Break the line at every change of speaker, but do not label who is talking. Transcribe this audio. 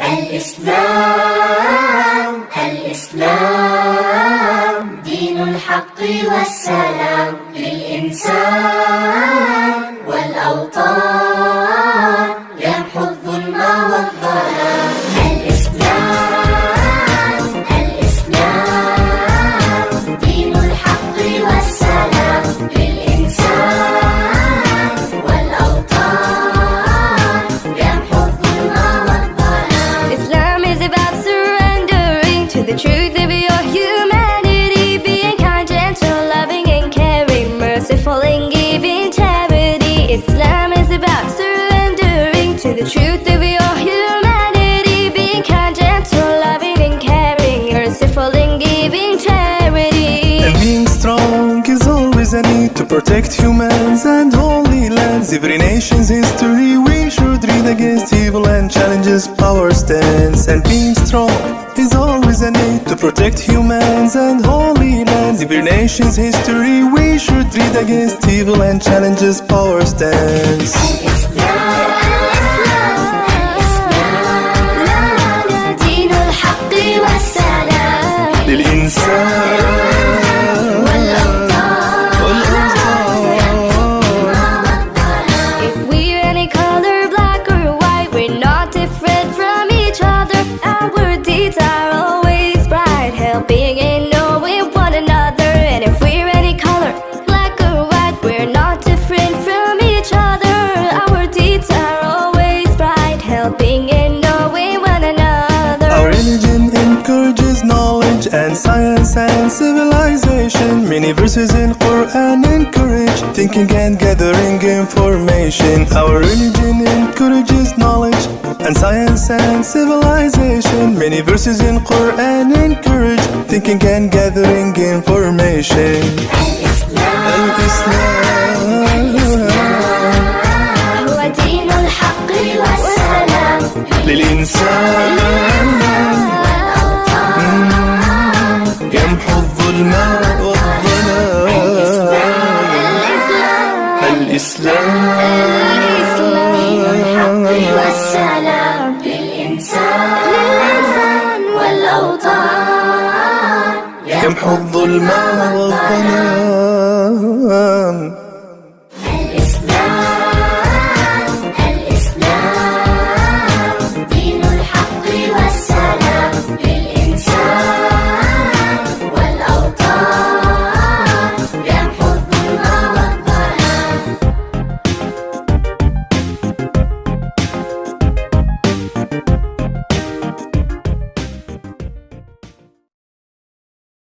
الإسلام دين الحق والسلام للإنسان والأوطان، يمحو الظلم والظلام. الإسلام دين الحق والسلام للإنسان والأوطان، يمحو الظلم والظلام.
Islam is about surrendering to the truth of your humanity, being kind, gentle, loving and caring, merciful and giving charity. Islam is about surrendering to the truth of your humanity, being kind, gentle, loving and caring, merciful and giving charity.
And being strong is always a need to protect humans and holy lands. Every nation's history we should read against evil and challenges power stands. And being strong is always a need to protect humans and holy lands. Every nation's history we should read against evil and challenges power stands.
دين الحق والسلام
للإنسان
If we're any color, black or white, we're not different from each other. Our deeds are always bright, helping and knowing one another. And if we're any color, black or white, we're not different from each other. Our deeds are always bright, helping and knowing one another.
Our religion encourages knowledge and science and civilization. Many verses in Quran encourage thinking and gathering information. Our religion encourages knowledge and science and civilization. Many verses in Quran encourage thinking and gathering information.
هو دين الحق والسلام
للإنسان يمحو الظلم والظلام.
الإسلام والسلام للإنسان والأوطان،
يمحو الظلم والظلام.